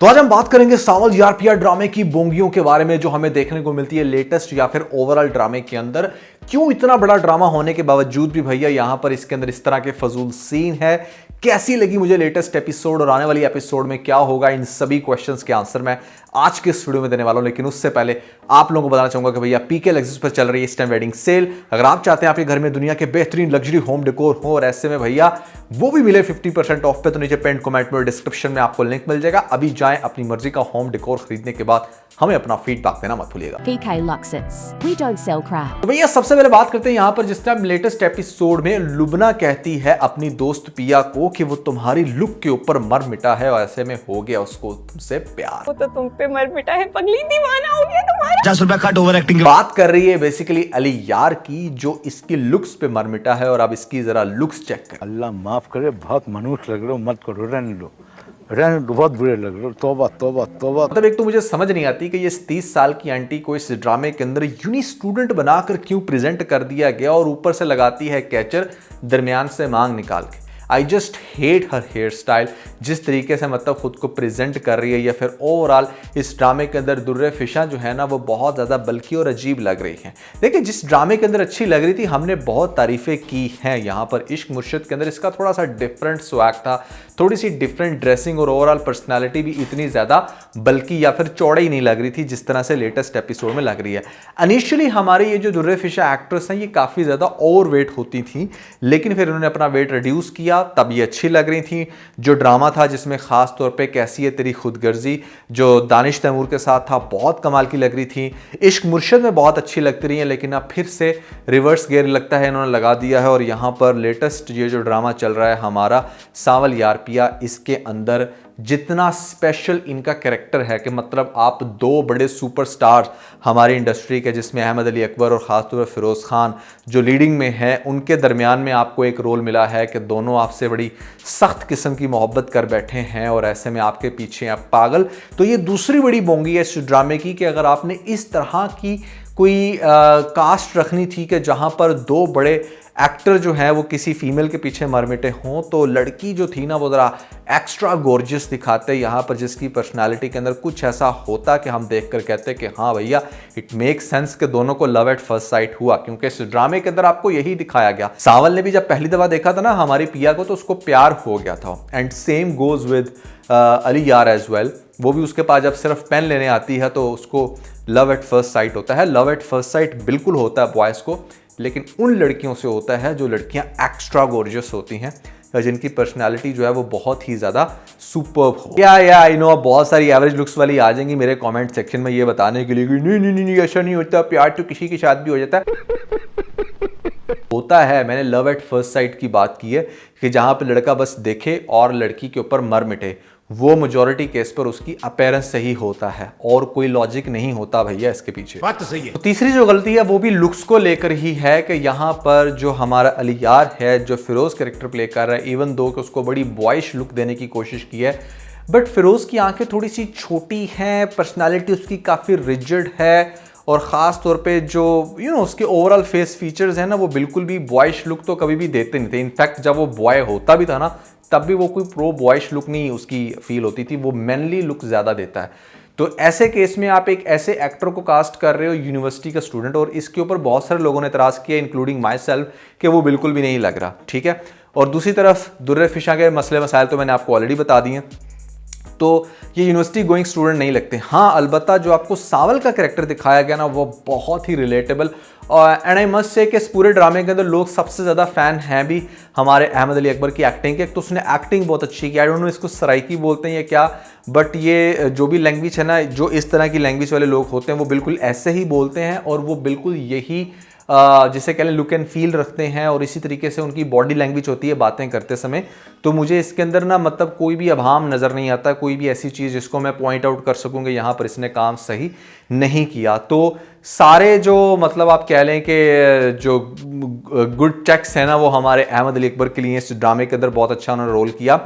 तो आज हम बात करेंगे सावल ईआरपीआर ड्रामे की बोंगियों के बारे में जो हमें देखने को मिलती है लेटेस्ट या फिर ओवरऑल ड्रामे के अंदर। क्यों इतना बड़ा ड्रामा होने के बावजूद भी भैया यहां पर इसके अंदर इस तरह के फजूल सीन है। कैसी लगी मुझे लेटेस्ट एपिसोड और आने वाली एपिसोड में क्या होगा, इन सभी क्वेश्चंस के आंसर मैं आज के इस वीडियो में देने वाला हूं। लेकिन उससे पहले आप लोगों को बताना चाहूंगा कि भैया पीके लेक्सस पर चल रही है इस टाइम वेडिंग सेल। अगर आप चाहते हैं आपके घर में दुनिया के बेहतरीन लग्जरी होम डेकोर हो और ऐसे में भैया वो भी मिले 50% ऑफ पे, तो नीचे पेंट कमेंट में डिस्क्रिप्शन में आपको लिंक मिल जाएगा। अभी जाएं, अपनी मर्जी का होम डेकोर खरीदने के बाद हमें अपना फीडबैक देना मत भूलिएगा। PK Luxus. We don't sell crap. तो भैया सबसे पहले बात करते हैं यहाँ पर जिस टाइम लेटेस्ट एपिसोड में लुबना कहती है अपनी दोस्त पिया को कि वो तुम्हारी लुक के ऊपर मर मिटा है और ऐसे में हो गया उसको तुमसे प्यार। वो तो तुम पे मर मिटा है, पगली दीवाना हो गया तुम्हारा। 50 रुपया कट ओवर एक्टिंग। बात कर रही है बेसिकली अली यार की, जो इसकी लुक्स पे मर मिटा है। और अब इसकी जरा लुक्स चेक कर। अल्लाह माफ करे, बहुत मनुष्य लग रहे हो, मत करो, रहने दो, बहुत बुरे लग रहे हो, तौबा तौबा तौबा। मतलब एक तो मुझे समझ नहीं आती कि ये 30 साल की आंटी को इस ड्रामे के अंदर यूनी स्टूडेंट बनाकर क्यों प्रेजेंट कर दिया गया, और ऊपर से लगाती है कैचर दरमियान से मांग निकाल के। I just hate her hair style, जिस तरीके से मतलब खुद को प्रेजेंट कर रही है, या फिर ओवरऑल इस ड्रामे के अंदर दुर्रे फिशा जो है ना वो बहुत ज़्यादा बल्कि और अजीब लग रही हैं। देखिए जिस ड्रामे के अंदर अच्छी लग रही थी हमने बहुत तारीफ़ें की हैं। यहाँ पर इश्क मुर्शिद के अंदर इसका थोड़ा सा डिफरेंट स्वैग था, थोड़ी सी डिफरेंट ड्रेसिंग और ओवरऑल पर्सनैलिटी भी इतनी ज़्यादा बल्कि या फिर चौड़ी नहीं लग रही थी जिस तरह से लेटेस्ट एपिसोड में लग रही है। इनिशियली हमारे ये जो दुर्रे फिशा एक्ट्रेस हैं ये काफ़ी ज़्यादा ओवर वेट होती थी, लेकिन फिर उन्होंने अपना वेट रिड्यूस किया, तब ये अच्छी लग रही थी। जो ड्रामा था जिसमें खास तौर पे कैसी है तेरी खुदगर्जी जो दानिश तैमूर के साथ था बहुत कमाल की लग रही थी। इश्क मुर्शिद में बहुत अच्छी लगती रही है, लेकिन अब फिर से रिवर्स गियर लगता है इन्होंने लगा दिया है। और यहाँ पर लेटेस्ट ये जो ड्रामा चल रहा है हमारा सावल यारपिया, इसके अंदर जितना स्पेशल इनका कैरेक्टर है कि मतलब आप दो बड़े सुपरस्टार हमारी इंडस्ट्री के जिसमें अहमद अली अकबर और ख़ासतौर पर फिरोज़ खान जो लीडिंग में है, उनके दरमियान में आपको एक रोल मिला है कि दोनों आपसे बड़ी सख्त किस्म की मोहब्बत कर बैठे हैं और ऐसे में आपके पीछे आप पागल। तो ये दूसरी बड़ी बोंगी है इस ड्रामे की कि अगर आपने इस तरह की कोई कास्ट रखनी थी कि जहाँ पर दो बड़े एक्टर जो है वो किसी फीमेल के पीछे मर मिटे हों, तो लड़की जो थी ना वो ज़रा एक्स्ट्रा गॉर्जियस दिखाते यहाँ पर, जिसकी पर्सनालिटी के अंदर कुछ ऐसा होता कि हम देख कर कहते कि हाँ भैया इट मेक सेंस कि दोनों को लव एट फर्स्ट साइट हुआ, क्योंकि इस ड्रामे के अंदर आपको यही दिखाया गया। सावल ने भी जब पहली दफ़ा देखा था ना हमारी पिया को तो उसको प्यार हो गया था, and same goes with Ali यार एज वेल। वो भी उसके पास जब सिर्फ पेन लेने आती है तो उसको लव एट फर्स्ट साइट होता है। लव एट फर्स्ट साइट बिल्कुल होता है बॉयज़ को, लेकिन उन लड़कियों से होता है जो लड़कियां एक्स्ट्रा गॉर्जियस होती हैं या जिनकी पर्सनालिटी जो है वो बहुत ही ज़्यादा सुपर्ब हो। या आई नो बहुत सारी एवरेज लुक्स वाली आ जाएंगी मेरे कमेंट सेक्शन में ये बताने के लिए कि नहीं नहीं नहीं ऐसा नहीं होता, प्यार तो किसी के साथ भी हो जाता है। होता है, मैंने लव एट फर्स्ट साइट की बात की है कि जहाँ पे लड़का बस देखे और लड़की के ऊपर मर मिटे, वो मेजॉरिटी केस पर उसकी अपीयरेंस से ही होता है और कोई लॉजिक नहीं होता भैया इसके पीछे। बात तो सही है। तो तीसरी जो गलती है वो भी लुक्स को लेकर ही है कि यहाँ पर जो हमारा अली यार है जो फिरोज कैरेक्टर प्ले कर रहा है, इवन दो कि उसको बड़ी बॉयश लुक देने की कोशिश की है, बट फिरोज की आंखें थोड़ी सी छोटी हैं, पर्सनैलिटी उसकी काफ़ी रिजिड है, और ख़ास तौर पे जो उसके ओवरऑल फेस फीचर्स हैं ना वो बिल्कुल भी बॉयश लुक तो कभी भी देते नहीं थे। इनफैक्ट जब वो बॉय होता भी था ना तब भी वो कोई प्रो बॉयश लुक नहीं उसकी फील होती थी, वो मैनली लुक ज़्यादा देता है। तो ऐसे केस में आप एक ऐसे एक्टर को कास्ट कर रहे हो यूनिवर्सिटी का स्टूडेंट, और इसके ऊपर बहुत सारे लोगों ने एतराज़ किया इंक्लूडिंग माई सेल्फ कि वो बिल्कुल भी नहीं लग रहा, ठीक है। और दूसरी तरफ दुर्रे फिशा के मसले मसाइल तो मैंने आपको ऑलरेडी बता दिए, तो ये यूनिवर्सिटी गोइंग स्टूडेंट नहीं लगते। हाँ अलबत्ता जो आपको सावल का कैरेक्टर दिखाया गया ना वो बहुत ही relatable, and I must say कि इस पूरे ड्रामे के अंदर लोग सबसे ज़्यादा फ़ैन हैं भी हमारे अहमद अली अकबर की एक्टिंग के। तो उसने एक्टिंग बहुत अच्छी की, आई डोंट नो इसको सराइकी बोलते हैं या क्या, बट ये जो भी लैंग्वेज है ना, जो इस तरह की लैंग्वेज वाले लोग होते हैं वो बिल्कुल ऐसे ही बोलते हैं और वो बिल्कुल यही जिसे कह लें लुक एंड फील रखते हैं, और इसी तरीके से उनकी बॉडी लैंग्वेज होती है बातें करते समय। तो मुझे इसके अंदर ना मतलब कोई भी अभाम नज़र नहीं आता, कोई भी ऐसी चीज़ जिसको मैं पॉइंट आउट कर सकूँगा यहाँ पर इसने काम सही नहीं किया। तो सारे जो मतलब आप कह लें कि जो गुड चेक्स है ना वो हमारे अहमद अली अकबर के लिए इस ड्रामे के अंदर बहुत अच्छा उन्होंने रोल किया।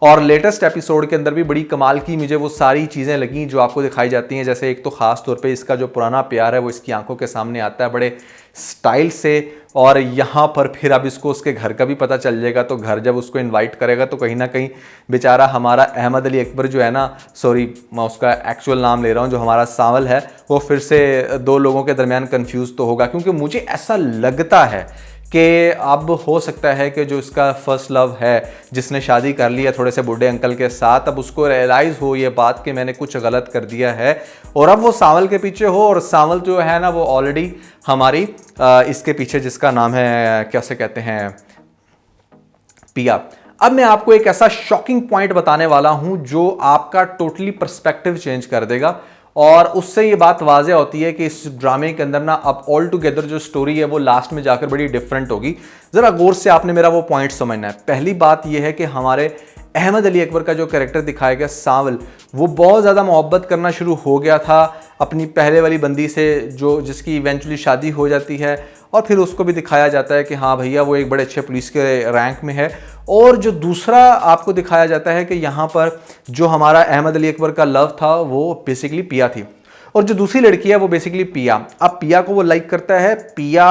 और लेटेस्ट एपिसोड के अंदर भी बड़ी कमाल की मुझे वो सारी चीज़ें लगी जो आपको दिखाई जाती हैं। जैसे एक तो ख़ास तौर पे इसका जो पुराना प्यार है वो इसकी आंखों के सामने आता है बड़े स्टाइल से, और यहाँ पर फिर अब इसको उसके घर का भी पता चल जाएगा, तो घर जब उसको इनवाइट करेगा तो कहीं ना कहीं बेचारा हमारा अहमद अली अकबर जो है ना, सॉरी मैं उसका एक्चुअल नाम ले रहा हूँ, जो हमारा सांवल है, वो फिर से दो लोगों के दरमियान कंफ्यूज तो होगा। क्योंकि मुझे ऐसा लगता है कि अब हो सकता है कि जो इसका फर्स्ट लव है, जिसने शादी कर ली है थोड़े से बूढ़े अंकल के साथ, अब उसको रियलाइज़ हो ये बात कि मैंने कुछ गलत कर दिया है, और अब वो सांवल के पीछे हो। और सांवल जो है ना वो ऑलरेडी हमारी इसके पीछे, जिसका नाम है कैसे कहते हैं, पिया। अब मैं आपको एक ऐसा शॉकिंग पॉइंट बताने वाला हूं जो आपका टोटली पर्सपेक्टिव चेंज कर देगा, और उससे ये बात वाज़ेह होती है कि इस ड्रामे के अंदर ना अब ऑल टुगेदर जो स्टोरी है वो लास्ट में जाकर बड़ी डिफरेंट होगी। ज़रा गौर से आपने मेरा वो पॉइंट समझना है। पहली बात ये है कि हमारे अहमद अली अकबर का जो कैरेक्टर दिखाया गया सांवल, वो बहुत ज़्यादा मोहब्बत करना शुरू हो गया था अपनी पहले वाली बंदी से, जो जिसकी इवेंचुअली शादी हो जाती है, और फिर उसको भी दिखाया जाता है कि हाँ भैया वो एक बड़े अच्छे पुलिस के रैंक में है। और जो दूसरा आपको दिखाया जाता है कि यहाँ पर जो हमारा अहमद अली अकबर का लव था वो बेसिकली पिया थी, और जो दूसरी लड़की है वो बेसिकली पिया। अब पिया को वो लाइक करता है, पिया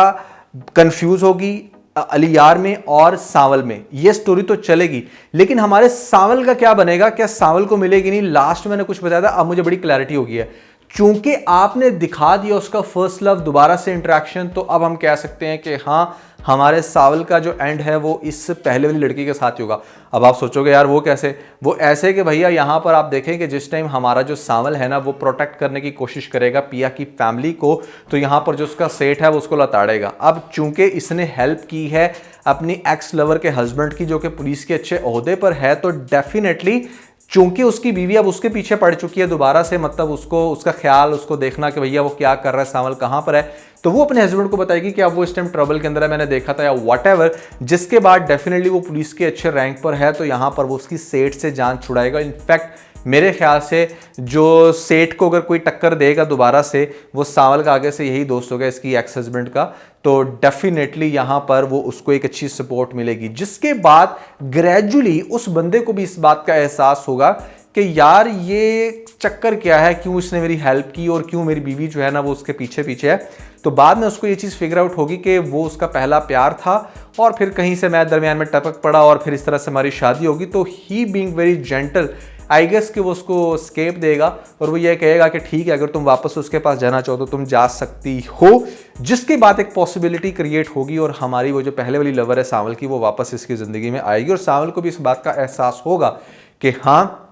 कंफ्यूज होगी अली यार में और सांवल में। ये स्टोरी तो चलेगी, लेकिन हमारे सांवल का क्या बनेगा? क्या सांवल को मिलेगी नहीं? लास्ट में मैंने कुछ बताया था, अब मुझे बड़ी क्लैरिटी हो गई है। चूंकि आपने दिखा दिया उसका फर्स्ट लव, दोबारा से इंटरेक्शन, तो अब हम कह सकते हैं कि हाँ हमारे सांवल का जो एंड है वो इस पहले वाली लड़की के साथ ही होगा। अब आप सोचोगे यार वो कैसे? वो ऐसे कि भैया यहाँ पर आप देखें कि जिस टाइम हमारा जो सांवल है ना वो प्रोटेक्ट करने की कोशिश करेगा पिया की फैमिली को, तो यहाँ पर जो उसका सेठ है वो उसको लताड़ेगा। अब चूंकि इसने हेल्प की है अपनी एक्स लवर के हस्बैंड की, जो कि पुलिस के अच्छे ओहदे पर है, तो डेफिनेटली चूंकि उसकी बीवी अब उसके पीछे पड़ चुकी है दोबारा से, मतलब उसको उसका ख्याल, उसको देखना कि भैया वो क्या कर रहा है, सांवल कहाँ पर है, तो वो अपने हस्बैंड को बताएगी कि अब वो इस टाइम ट्रबल के अंदर है, मैंने देखा था, या व्हाटएवर। जिसके बाद डेफिनेटली वो पुलिस के अच्छे रैंक पर है, तो यहाँ पर वो उसकी सेठ से जान छुड़ाएगा। इनफैक्ट मेरे ख्याल से जो सेठ को अगर कोई टक्कर देगा दोबारा से, वो सांवल का आगे से यही दोस्त होगा इसकी एक्स हस्बैंड का, तो डेफिनेटली यहाँ पर वो उसको एक अच्छी सपोर्ट मिलेगी। जिसके बाद ग्रेजुअली उस बंदे को भी इस बात का एहसास होगा कि यार ये चक्कर क्या है, क्यों इसने मेरी हेल्प की और क्यों मेरी बीवी जो है ना वो उसके पीछे पीछे है। तो बाद में उसको ये चीज़ फिगर आउट होगी कि वो उसका पहला प्यार था, और फिर कहीं से मैं दरमियान में टपक पड़ा, और फिर इस तरह से हमारी शादी होगी। तो he being very gentle, I guess कि वो उसको स्केप देगा, और वो ये कहेगा कि ठीक है अगर तुम वापस उसके पास जाना चाहो तो तुम जा सकती हो। जिसके बाद एक पॉसिबिलिटी क्रिएट होगी, और हमारी वो जो पहले वाली लवर है सांवल की, वो वापस इसकी ज़िंदगी में आएगी, और सांवल को भी इस बात का एहसास होगा कि हाँ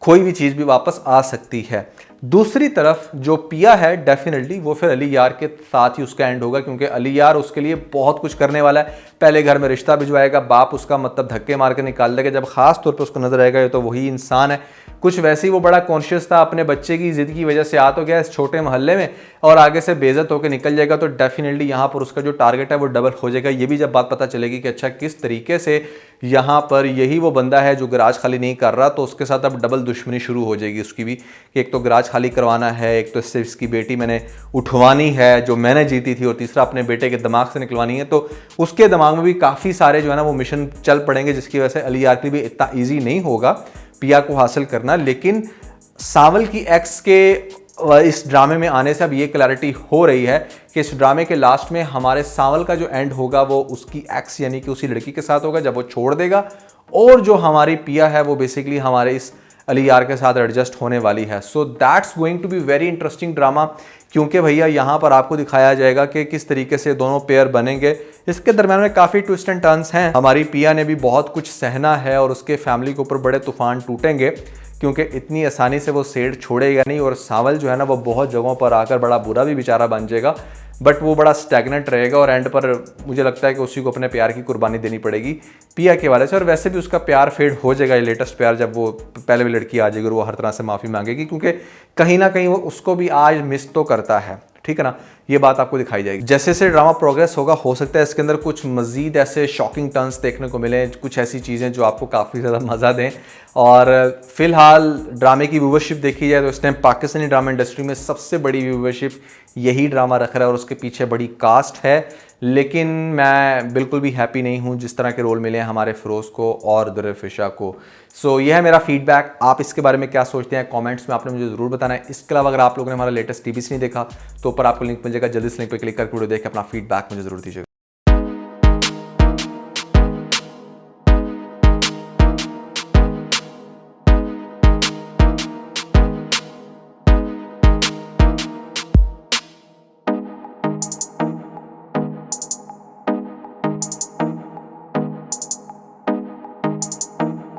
कोई भी चीज़ भी वापस आ सकती है। दूसरी तरफ जो पिया है, डेफिनेटली वो फिर अली यार के साथ ही उसका एंड होगा, क्योंकि अली यार उसके लिए बहुत कुछ करने वाला है। पहले घर में रिश्ता भिजवाएगा, बाप उसका मतलब धक्के मार के निकाल देगा जब खास तौर पे उसको नजर आएगा ये तो वही इंसान है। कुछ वैसे ही वो बड़ा कॉन्शियस था, अपने बच्चे की जिद की वजह से आ तो गया इस छोटे मोहल्ले में, और आगे से बेइज्जत होकर निकल जाएगा। तो डेफिनेटली यहाँ पर उसका जो टारगेट है वो डबल हो जाएगा। ये भी जब बात पता चलेगी कि अच्छा किस तरीके से यहाँ पर यही वो बंदा है जो गराज खाली नहीं कर रहा, तो उसके साथ अब डबल दुश्मनी शुरू हो जाएगी उसकी भी, कि एक तो गराज खाली करवाना है, एक तो इससे इसकी बेटी मैंने उठवानी है जो मैंने जीती थी, और तीसरा अपने बेटे के दिमाग से निकलवानी है। तो उसके दिमाग में भी काफ़ी सारे जो है ना वो मिशन चल पड़ेंगे, जिसकी वजह से अली यार के लिए भी इतना ईजी नहीं होगा पिया को हासिल करना। लेकिन सांवल की एक्स के इस ड्रामे में आने से अब ये क्लैरिटी हो रही है कि इस ड्रामे के लास्ट में हमारे सांवल का जो एंड होगा वो उसकी एक्स यानी कि उसी लड़की के साथ होगा जब वो छोड़ देगा, और जो हमारी पिया है वो बेसिकली हमारे इस अली यार के साथ एडजस्ट होने वाली है। So that's going to be very interesting drama, क्योंकि भैया यहाँ पर आपको दिखाया जाएगा कि किस तरीके से दोनों पेयर बनेंगे। इसके दरम्यान में काफ़ी ट्विस्ट एंड टर्न्स हैं। हमारी पिया ने भी बहुत कुछ सहना है, और उसके फैमिली के ऊपर बड़े तूफान टूटेंगे, क्योंकि इतनी आसानी से वो सेठ छोड़ेगा नहीं, और सांवल जो है ना वो बहुत जगहों पर आकर बड़ा बुरा भी बेचारा बन जाएगा, बट वो बड़ा स्टैग्नेंट रहेगा, और एंड पर मुझे लगता है कि उसी को अपने प्यार की कुर्बानी देनी पड़ेगी पिया के वाले से। और वैसे भी उसका प्यार फेड हो जाएगा, ये लेटेस्ट प्यार, जब वो पहले भी लड़की आ जाएगी और वो हर तरह से माफ़ी मांगेगी, क्योंकि कहीं ना कहीं वो उसको भी आज मिस तो करता है, ठीक है ना। ये बात आपको दिखाई जाएगी जैसे जैसे ड्रामा प्रोग्रेस होगा। हो सकता है इसके अंदर कुछ मजीद ऐसे शॉकिंग टर्न्स देखने को मिले, कुछ ऐसी चीज़ें जो आपको काफ़ी ज़्यादा मज़ा दें। और फिलहाल ड्रामे की व्यूवरशिप देखी जाए तो इस टाइम पाकिस्तानी ड्रामा इंडस्ट्री में सबसे बड़ी व्यूवरशिप यही ड्रामा रख रहा है, और उसके पीछे बड़ी कास्ट है लेकिन मैं बिल्कुल भी हैप्पी नहीं हूँ जिस तरह के रोल मिले हैं हमारे फिरोज़ को और दुर्रफिशा को। सो यह है मेरा फीडबैक। आप इसके बारे में क्या सोचते हैं कमेंट्स में आपने मुझे ज़रूर बताना है। इसके अलावा अगर आप लोगों ने हमारा लेटेस्ट टीवी नहीं देखा तो ऊपर आपको लिंक मिल जाएगा, जल्दी से लिंक पर क्लिक करके वीडियो देख के अपना फीडबैक मुझे ज़रूर दीजिएगा।